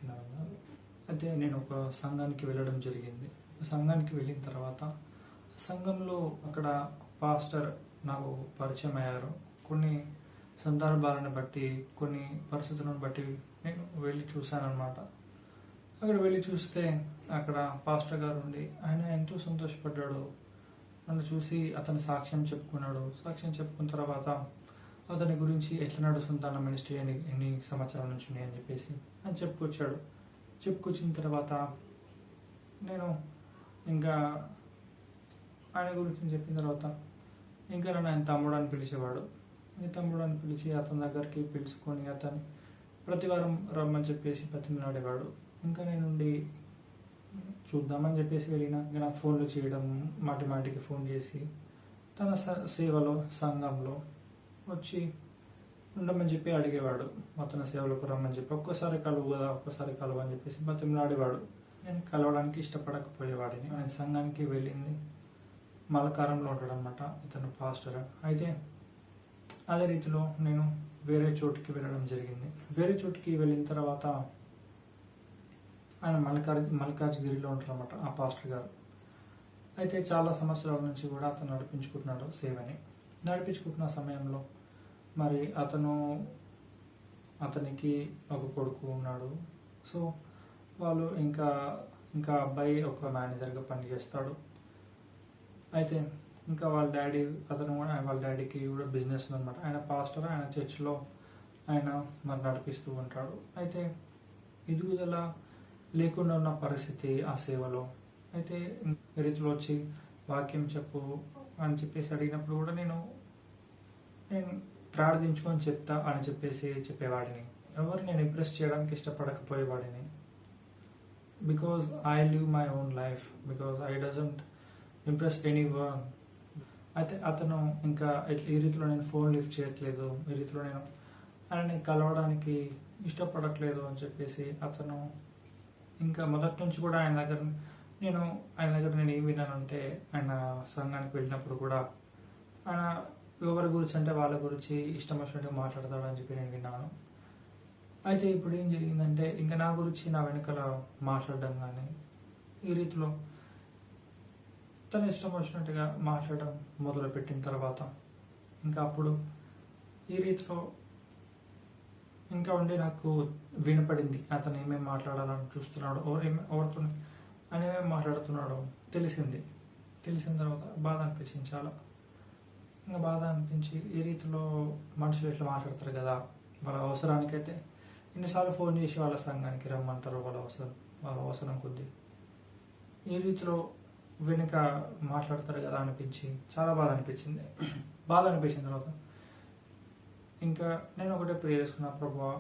వందనాలు. అయితే నేను ఒక సంఘానికి వెళ్ళడం జరిగింది. సంఘానికి వెళ్ళిన తర్వాత సంఘంలో అక్కడ పాస్టర్ నాకు పరిచయం అయ్యారు. కొన్ని సందర్భాలను బట్టి, కొన్ని పరిస్థితులను బట్టి నేను వెళ్ళి చూశానన్నమాట. అక్కడ వెళ్ళి చూస్తే అక్కడ పాస్టర్ గారు ఉండి ఆయన ఎంతో సంతోషపడ్డాడు. నన్ను చూసి అతని సాక్ష్యం చెప్పుకున్నాడు. సాక్ష్యం చెప్పుకున్న తర్వాత అతని గురించి ఎట్లా నడుస్తుంది తన మినిస్ట్రీ అని ఎన్ని సంవత్సరాల నుంచి అని చెప్పేసి అని చెప్పుకొచ్చాడు. చెప్పుకొచ్చిన తర్వాత నేను ఇంకా ఆయన గురించి చెప్పిన తర్వాత ఇంకా నన్ను ఆయన తమ్ముడు అని పిలిచేవాడు. ఈ తమ్ముడు అని పిలిచి అతని దగ్గరికి పిలుచుకొని అతన్ని ప్రతి వారం రమ్మని చెప్పేసి బతిమలాడేవాడు. ఇంకా నేనుండి చూద్దామని చెప్పేసి వెళ్ళిన నాకు ఫోన్లు చేయడం, మాటి మాటికి ఫోన్ చేసి తన సేవలో సంఘంలో వచ్చి ఉండమని చెప్పి అడిగేవాడు. అతని సేవలకు రమ్మని చెప్పి ఒక్కసారి కలువు కదా, ఒక్కసారి కలువు అని చెప్పేసి బతిమలాడేవాడు. నేను కలవడానికి ఇష్టపడకపోయేవాడిని. ఆయన సంఘానికి వెళ్ళింది మలకారంలో ఉంటాడు అనమాట ఇతను పాస్టర్. అయితే అదే రీతిలో నేను వేరే చోటుకి వెళ్ళడం జరిగింది. వేరే చోటుకి వెళ్ళిన తర్వాత ఆయన మల్కాజ్గిరిలో ఉంటారు అనమాట ఆ పాస్టర్ గారు. అయితే చాలా సంవత్సరాల నుంచి కూడా అతను నడిపించుకుంటున్నాడు సేవని. నడిపించుకుంటున్న సమయంలో మరి అతనికి ఒక కొడుకు ఉన్నాడు. సో వాళ్ళు ఇంకా అబ్బాయి ఒక మేనేజర్గా పనిచేస్తాడు. అయితే ఇంకా వాళ్ళ డాడీకి కూడా బిజినెస్ ఉందన్నమాట. ఆయన పాస్టర్, ఆయన చర్చ్లో ఆయన మరి నడిపిస్తూ ఉంటాడు. అయితే ఎదుగుదల లేకుండా ఉన్న పరిస్థితి ఆ సేవలో. అయితే రీతిలో వచ్చి వాక్యం చెప్పు అని చెప్పేసి అడిగినప్పుడు కూడా నేను ప్రార్థించుకొని చెప్తా అని చెప్పేసి చెప్పేవాడిని. ఎవరు నేను ఇంప్రెస్ చేయడానికి ఇష్టపడకపోయేవాడిని. Because I live my own life, because I doesn't impress any one. అయితే అతను ఇంకా ఈ రీతిలో నేను ఫోన్ లిఫ్ట్ చేయట్లేదు, ఈ రీతిలో నేను ఆయనని కలవడానికి ఇష్టపడట్లేదు అని చెప్పేసి అతను ఇంకా మొదటి నుంచి కూడా ఆయన దగ్గర నేను ఏం విన్నానంటే ఆయన సంఘానికి వెళ్ళినప్పుడు కూడా ఆయన ఎవరి గురించి అంటే వాళ్ళ గురించి ఇష్టం వచ్చినట్టుగా మాట్లాడతాడు అని చెప్పి నేను విన్నాను. అయితే ఇప్పుడు ఏం జరిగిందంటే ఇంకా నా గురించి నా వెనకాల మాట్లాడడం కానీ ఈ రీతిలో తన ఇష్టం వచ్చినట్టుగా మాట్లాడడం మొదలుపెట్టిన తర్వాత ఇంకా అప్పుడు ఈ రీతిలో ఇంకా ఉండి నాకు వినపడింది అతను ఏమేమి మాట్లాడాలని చూస్తున్నాడు, ఎవరితో ఆయన ఏమేమి మాట్లాడుతున్నాడో తెలిసిన తర్వాత బాధ అనిపించింది చాలా. ఇంకా బాధ అనిపించి ఈ రీతిలో మనుషులు ఎట్లా మాట్లాడతారు కదా, వాళ్ళ అవసరానికైతే ఎన్నిసార్లు ఫోన్ చేసి వాళ్ళ సంఘానికి రమ్మంటారు వాళ్ళ అవసరం కొద్దీ ఈ రీతిలో వెనుక మాట్లాడతారు కదా అనిపించి చాలా బాధ అనిపించింది. బాధ అనిపించిన తర్వాత ఇంకా నేను ఒకటే ప్రే చేసుకున్నా, ప్రభువా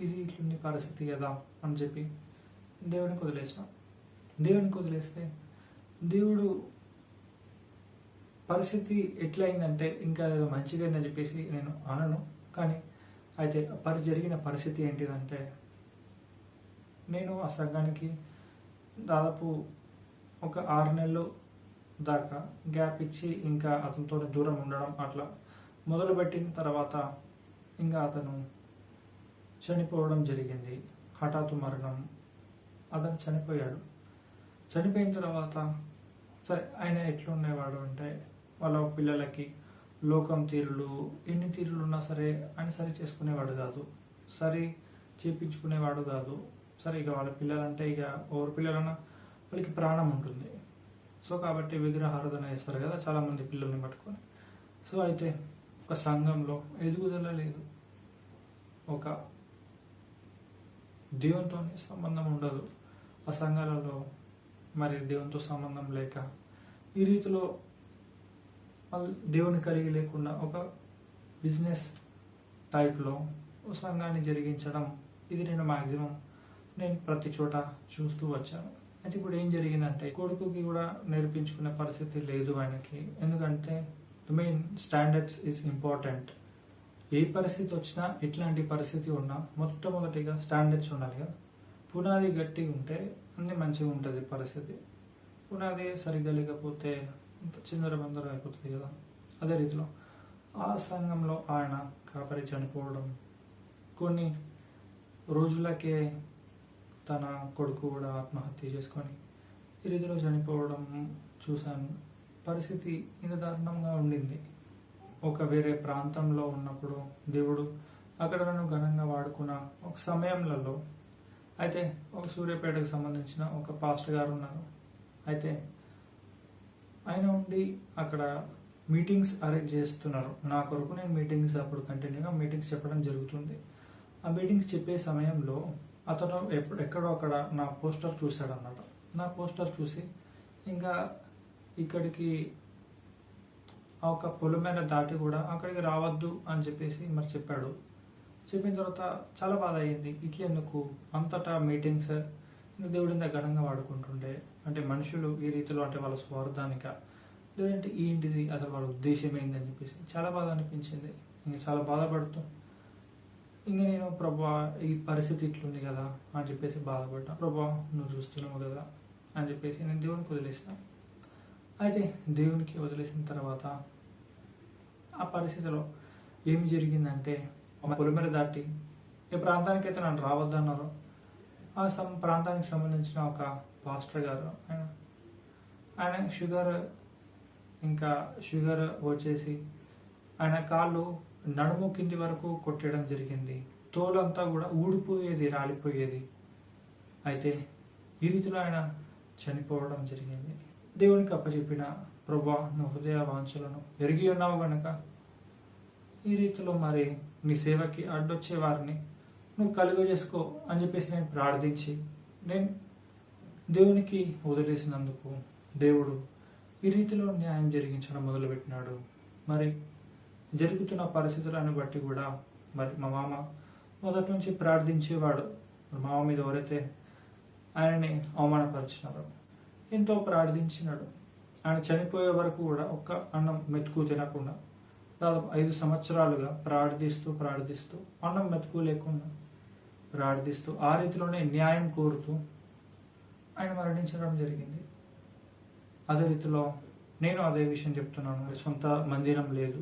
ఇది ఇట్లుంది పరిస్థితి కదా అని చెప్పి దేవునికి వదిలేస్తే దేవుడు పరిస్థితి ఎట్లయిందంటే ఇంకా ఏదో మంచిగా అయిందని చెప్పేసి నేను అనను. కానీ అయితే జరిగిన పరిస్థితి ఏంటిదంటే నేను ఆ సంఘానికి దాదాపు ఒక 6 నెలలు దాకా గ్యాప్ ఇచ్చి ఇంకా అతనితో దూరం ఉండడం అట్లా మొదలుపెట్టిన తర్వాత ఇంకా అతను చనిపోవడం జరిగింది. హఠాత్తు మరణం. అతను చనిపోయిన తర్వాత సరే ఆయన ఎట్లుండేవాడు అంటే వాళ్ళ పిల్లలకి లోకం తీరులు ఎన్ని తీరులు ఉన్నా సరే ఆయన సరి చేసుకునేవాడు కాదు, సరి చేపించుకునేవాడు కాదు. సరే ఇక వాళ్ళ పిల్లలంటే ఇక ఎవరి పిల్లలన్నా వాళ్ళకి ప్రాణం ఉంటుంది. సో కాబట్టి విగ్రహారాధన చేస్తారు కదా చాలామంది పిల్లల్ని పట్టుకొని. సో అయితే ఒక సంఘంలో ఎదుగుదల లేదు, ఒక దేవునితో సంబంధం ఉండదు ఆ సంఘాలలో. మరి దేవునితో సంబంధం లేక ఈ రీతిలో దేవుని కలిగి లేకుండా ఒక బిజినెస్ టైప్లో సంఘాన్ని జరిగించడం, ఇది నేను ప్రతి చోట చూస్తూ వచ్చాను. అయితే ఇప్పుడు ఏం జరిగిందంటే కొడుకుకి కూడా నేర్పించుకునే పరిస్థితి లేదు ఆయనకి. ఎందుకంటే the main standards is important. ఏ పరిస్థితి వచ్చినా ఎట్లాంటి పరిస్థితి ఉన్నా మొట్టమొదటిగా స్టాండర్డ్స్ ఉండాలి కదా. పునాది గట్టిగా ఉంటే అన్నీ మంచిగా ఉంటుంది పరిస్థితి. పునాది సరిగ్గా లేకపోతే చిందరబందరం అయిపోతుంది కదా. అదే రీతిలో ఆ సంఘంలో ఆయన కాపరి చనిపోవడం, కొన్ని రోజులకే తన కొడుకు కూడా ఆత్మహత్య చేసుకొని ఈ రీతిలో చనిపోవడం చూశాను. పరిస్థితి ఇంత దారుణంగా ఉండింది. ఒక వేరే ప్రాంతంలో ఉన్నప్పుడు దేవుడు అక్కడ నన్ను ఘనంగా వాడుకున్న ఒక సమయంలో అయితే ఒక సూర్యాపేటకు సంబంధించిన ఒక పాస్టర్ గారు ఉన్నారు. అయితే ఆయన ఉండి అక్కడ మీటింగ్స్ అరేంజ్ చేస్తున్నారు. నా కొరకు నేను మీటింగ్స్ అప్పుడు కంటిన్యూగా మీటింగ్స్ చెప్పడం జరుగుతుంది. ఆ మీటింగ్స్ చెప్పే సమయంలో అతను ఎక్కడో అక్కడ నా పోస్టర్ చూశాడన్నమాట. నా పోస్టర్ చూసి ఇంకా ఇక్కడికి ఆ ఒక పొలమైన దాటి కూడా అక్కడికి రావద్దు అని చెప్పేసి మరి చెప్పాడు. చెప్పిన తర్వాత చాలా బాధ అయ్యింది. ఇట్లా ఎందుకు అంతటా మీటింగ్స్ దేవుడి ఇంత ఘనంగా వాడుకుంటుండే అంటే మనుషులు ఈ రీతిలో అంటే వాళ్ళ స్వార్థానిక లేదంటే ఏంటిది అసలు వాళ్ళ ఉద్దేశం ఏందని చెప్పేసి చాలా బాధ అనిపించింది. ఇంకా చాలా బాధపడుతూ ఇంకా నేను ప్రభా ఈ పరిస్థితి ఇట్లుంది కదా అని చెప్పేసి బాధపడ్డా. ప్రభా నువ్వు చూస్తున్నావు కదా అని చెప్పేసి నేను దేవునికి వదిలేసిన. అయితే దేవునికి వదిలేసిన తర్వాత ఆ పరిస్థితిలో ఏం జరిగిందంటే మా పొలిమేర దాటి ఏ ప్రాంతానికి అయితే నన్ను రావద్దన్నారో ఆ ప్రాంతానికి సంబంధించిన ఒక పాస్టర్ గారు ఆయన షుగర్ వచ్చేసి ఆయన కాళ్ళు నడుము కింది వరకు కొట్టడం జరిగింది. తోలంతా కూడా ఊడిపోయేది, రాలిపోయేది. అయితే ఈ రీతిలో ఆయన చనిపోవడం జరిగింది. దేవునికి అప్పచెప్పిన ప్రభా నువ్వు హృదయ వాంఛలను ఎరిగి ఉన్నావు గనక ఈ రీతిలో మరి నీ సేవకి అడ్డొచ్చే వారిని నువ్వు కలుగజేసుకో అని చెప్పేసి నేను ప్రార్థించి నేను దేవునికి వదిలేసినందుకు దేవుడు ఈ రీతిలో న్యాయం జరిగించడం మొదలుపెట్టినాడు. మరి జరుగుతున్న పరిస్థితులను బట్టి కూడా మరి మా మామ మొదటి నుంచి ప్రార్థించేవాడు. మా మామ మీద ఎవరైతే ఆయనని అవమానపరిచినారో ఎంతో ప్రార్థించినాడు. ఆయన చనిపోయే వరకు కూడా ఒక్క అన్నం మెతుకు తినకుండా దాదాపు 5 సంవత్సరాలుగా ప్రార్థిస్తూ అన్నం మెతుకు లేకుండా ప్రార్థిస్తూ ఆ రీతిలోనే న్యాయం కోరుతూ ఆయన మరణించడం జరిగింది. అదే రీతిలో నేను అదే విషయం చెప్తున్నాను. సొంత మందిరం లేదు,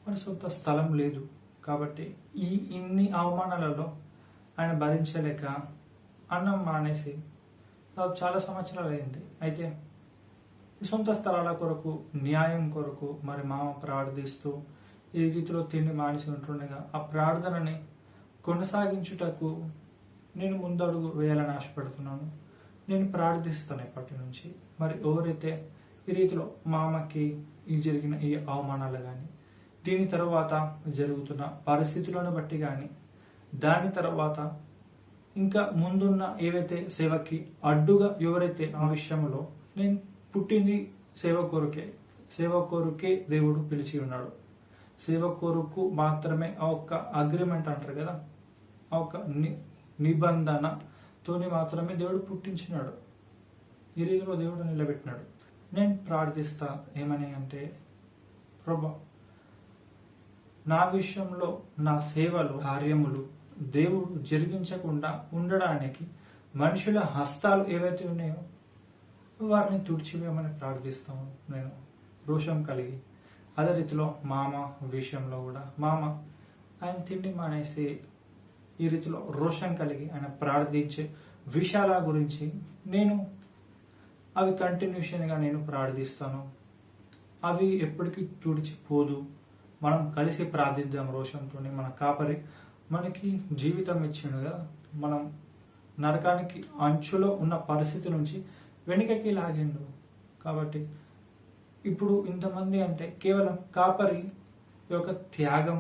మన సొంత స్థలం లేదు. కాబట్టి ఇన్ని అవమానాలలో ఆయన భరించలేక అన్నం మానేసి చాలా సంవత్సరాలు అయింది. అయితే సొంత స్థలాల కొరకు న్యాయం కొరకు మరి మామ ప్రార్థిస్తూ ఈ రీతిలో తిండి మానేసి ఉంటుండగా ఆ ప్రార్థనని కొనసాగించుటకు నేను ముందడుగు వేయాలని ఆశపడుతున్నాను. నేను ప్రార్థిస్తాను ఇప్పటి నుంచి. మరి ఎవరైతే ఈ రీతిలో మామకి జరిగిన ఈ అవమానాలు కానీ దీని తర్వాత జరుగుతున్న పరిస్థితులను బట్టి కానీ దాని తర్వాత ఇంకా ముందున్న ఏవైతే సేవకి అడ్డుగా ఎవరైతే ఆ విషయంలో నేను పుట్టింది సేవ కొరకే దేవుడు పిలిచి ఉన్నాడు. సేవ కొరకు మాత్రమే ఆ ఒక్క అగ్రిమెంట్ అంటారు కదా, ఆ ఒక్క నిబంధనతోని మాత్రమే దేవుడు పుట్టించినాడు. ఈ రీతిలో దేవుడు నిలబెట్టినాడు. నేను ప్రార్థిస్తా ఏమని అంటే ప్రభా నా విషయంలో నా సేవలు కార్యములు దేవుడు జరిగించకుండా ఉండడానికి మనుషుల హస్తాలు ఏవైతే ఉన్నాయో వారిని తుడిచివేయమని ప్రార్థిస్తాము. నేను రోషం కలిగి అదే రీతిలో మామ విషయంలో కూడా మామ ఆయన తిండి మానేసి ఈ రీతిలో రోషం కలిగి ఆయన ప్రార్థించే విషయాల గురించి నేను అవి కంటిన్యూషన్గా నేను ప్రార్థిస్తాను. అవి ఎప్పటికీ తుడిచిపోదు. మనం కలిసి ప్రార్థిద్దాం రోషంతో. మన కాపరి మనకి జీవితం ఇచ్చిండు కదా, మనం నరకానికి అంచులో ఉన్న పరిస్థితి నుంచి వెనుకకి లాగిండు. కాబట్టి ఇప్పుడు ఇంతమంది అంటే కేవలం కాపరి యొక్క త్యాగం,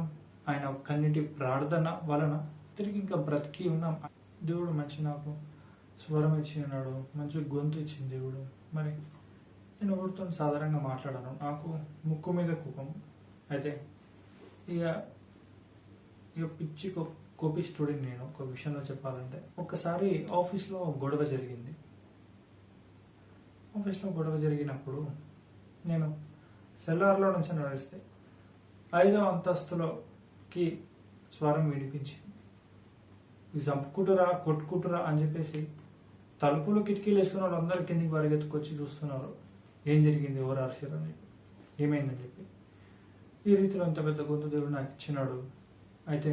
ఆయన కన్నిటి ప్రార్థన వలన తిరిగి ఇంకా బ్రతికి ఉన్నాం. దేవుడు మంచి నాకు స్వరం ఇచ్చి ఉన్నాడు, మంచి గొంతు ఇచ్చింది దేవుడు. మరి నేను ఎవరితో సాధారణంగా మాట్లాడాను, నాకు ముక్కు మీద కోపం. అయితే ఇక పిచ్చి కోపిస్తుడి. నేను ఒక విషయంలో చెప్పాలంటే ఒక్కసారి ఆఫీస్లో గొడవ జరిగింది. ఆఫీస్లో గొడవ జరిగినప్పుడు నేను సెల్లార్లో నుంచి నడిస్తే 5వ అంతస్తులోకి స్వరం వినిపించింది. చంపుకుంటురా కొట్టుకుంటురా అని చెప్పేసి తలుపులు కిటికీలు వేసుకున్న వాళ్ళు అందరూ కిందికి పరిగెత్తుకొచ్చి చూస్తున్నారు. ఏం జరిగింది, ఎవరు అరిచారని, ఏమైందని చెప్పి. ఈ రీతిలో ఇంత పెద్ద గొంతు దేవుడు నాకు ఇచ్చినాడు. అయితే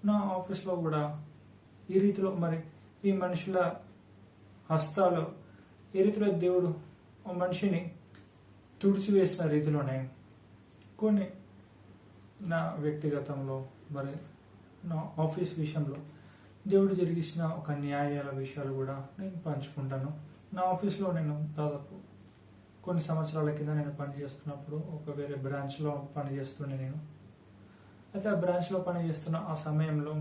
నా ఆఫీస్లో కూడా ఈ రీతిలో మరి ఈ మనుషుల హస్తాలు ఈ రీతిలో దేవుడు ఆ మనిషిని తుడిచివేసిన రీతిలోనే కొన్ని నా వ్యక్తిగతంలో మరి నా ఆఫీస్ విషయంలో దేవుడు జరిగించిన ఒక న్యాయాల విషయాలు కూడా నేను పంచుకుంటాను. నా ఆఫీస్లో నేను దాదాపు కొన్ని సంవత్సరాల కింద నేను పనిచేస్తున్నప్పుడు ఒక వేరే బ్రాంచ్లో పనిచేస్తుండే నేను. అయితే ఆ బ్రాంచ్లో పనిచేస్తున్న ఆ సమయంలో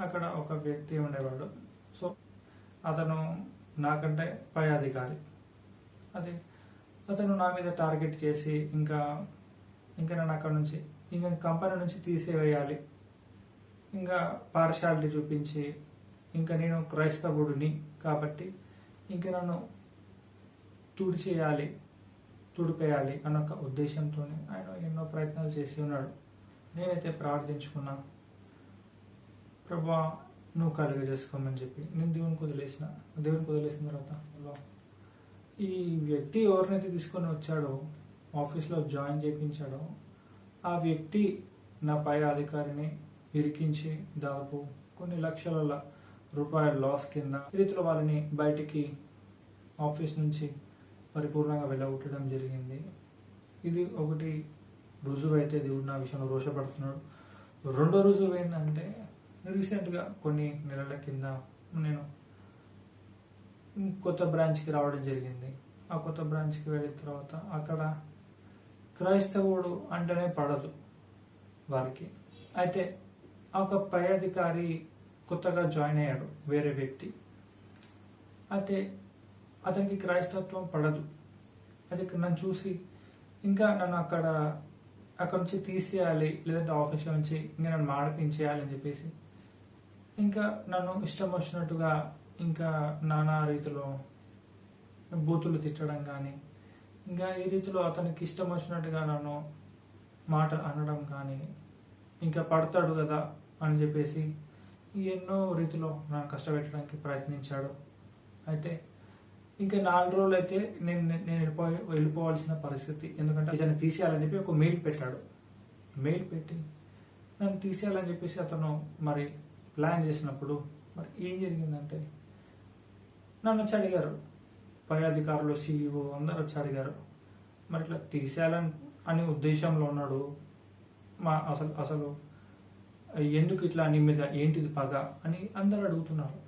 అక్కడ ఒక వ్యక్తి ఉండేవాడు. సో అతను నాకంటే పై అధికారి. అది అతను నా మీద టార్గెట్ చేసి ఇంకా నన్ను అక్కడ నుంచి ఇంకా కంపెనీ నుంచి తీసేవేయాలి, ఇంకా పార్షాలిటీ చూపించి ఇంకా నేను క్రైస్తవుడిని కాబట్టి ఇంకా నన్ను తుడిపేయాలి అన్న ఒక ఉద్దేశంతో ఆయన ఎన్నో ప్రయత్నాలు చేసి ఉన్నాడు. నేనైతే ప్రార్థించుకున్నా, ప్రభా నువ్వు కలుగ చేసుకోమని చెప్పి నేను దేవునికి వదిలేసిన తర్వాత ఈ వ్యక్తి ఎవరినైతే తీసుకొని వచ్చాడో ఆఫీస్లో జాయిన్ చేయించాడో ఆ వ్యక్తి నా పై అధికారిని ఇరికించి దాదాపు కొన్ని లక్షల రూపాయల లాస్ కింద రీతిలో వాళ్ళని బయటికి ఆఫీస్ నుంచి పరిపూర్ణంగా వెళ్ళగొట్టడం జరిగింది. ఇది ఒకటి రుజువు అయితే దేవుడు నా విషయంలో రోషపడుతున్నాడు. రెండో రుజువు ఏంటంటే రీసెంట్గా కొన్ని నెలల కింద నేను కొత్త బ్రాంచ్కి రావడం జరిగింది. ఆ కొత్త బ్రాంచ్కి వెళ్ళిన తర్వాత అక్కడ క్రైస్తవుడు అంటేనే పడదు వారికి. అయితే ఒక పై అధికారి కొత్తగా జాయిన్ అయ్యాడు, వేరే వ్యక్తి. అయితే అతనికి క్రైస్తత్వం పడదు. అది నన్ను చూసి ఇంకా నన్ను అక్కడ నుంచి తీసేయాలి, లేదంటే ఆఫీస్లో నుంచి ఇంకా నన్ను మాడిపించేయాలి అని చెప్పేసి ఇంకా నన్ను ఇష్టం వచ్చినట్టుగా ఇంకా నానా రీతిలో బూతులు తిట్టడం కానీ ఇంకా ఈ రీతిలో అతనికి ఇష్టం వచ్చినట్టుగా నన్ను మాట అనడం కానీ ఇంకా పడతాడు కదా అని చెప్పేసి ఎన్నో రీతిలో నన్ను కష్టపెట్టడానికి ప్రయత్నించాడు. అయితే ఇంకా 4 రోజులు అయితే నేను వెళ్ళిపోవాల్సిన పరిస్థితి. ఎందుకంటే ఇతను తీసేయాలని చెప్పి ఒక మెయిల్ పెట్టాడు. మెయిల్ పెట్టి నన్ను తీసేయాలని చెప్పేసి అతను మరి ప్లాన్ చేసినప్పుడు మరి ఏం జరిగిందంటే నన్ను వచ్చి అడిగారు, పై అధికారులు, CEO అందరూ వచ్చి అడిగారు, మరి ఇట్లా తీసేయాలని ఉద్దేశంలో ఉన్నాడు, అసలు ఎందుకు ఇట్లా నీ మీద ఏంటిది పగ అని అందరు అడుగుతున్నారు.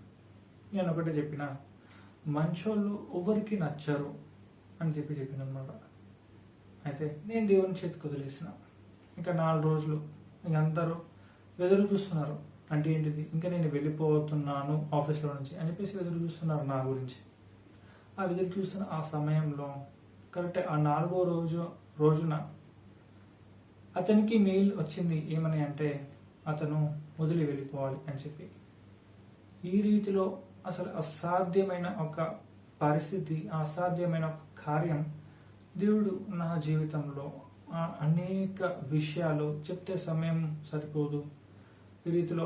నేను ఒకటే చెప్పిన, మంచోళ్ళు ఎవరికి నచ్చరు అని చెప్పిన అనమాట. అయితే నేను దేవుని చేతికి వదిలేసిన. ఇంకా 4 రోజులు ఇంక అందరూ ఎదురు చూస్తున్నారు. అంటే ఏంటిది, ఇంకా నేను వెళ్ళిపోతున్నాను ఆఫీస్లో నుంచి అని చెప్పేసి ఎదురు చూస్తున్నారు నా గురించి. ఆ ఎదురు చూస్తున్న ఆ సమయంలో కరెక్ట్ ఆ 4వ రోజున అతనికి మెయిల్ వచ్చింది. ఏమని అంటే అతను వదిలి వెళ్ళిపోవాలి అని చెప్పి. ఈ రీతిలో అసలు అసాధ్యమైన ఒక పరిస్థితి, అసాధ్యమైన ఒక కార్యం దేవుడు నా జీవితంలో అనేక విషయాలు చెప్తే సమయం సరిపోదు. ఈ రీతిలో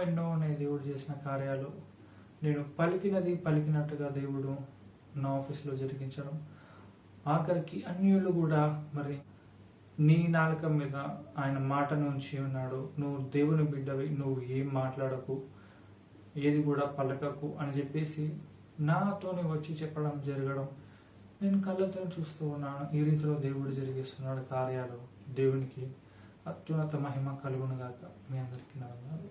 ఎన్నో ఉన్నాయి దేవుడు చేసిన కార్యాలు. నేను పలికినట్టుగా దేవుడు నా ఆఫీస్లో జరిగించడం, ఆఖరికి అన్యులు కూడా మరి నీ నాలుక మీద ఆయన మాటను ఉంచి ఉన్నాడు, నువ్వు దేవుని బిడ్డవి, నువ్వు ఏం మాట్లాడకు, ఏది కూడా పలకకు అని చెప్పేసి నాతోనే వచ్చి చెప్పడం జరగడం నేను కళ్ళతో చూస్తూ ఉన్నాను. ఈ రీతిలో దేవుడు జరిగిస్తున్నాడు కార్యాలు. దేవునికి అత్యున్నత మహిమ కలుగును గాక. మీ అందరికీ నా వందనాలు.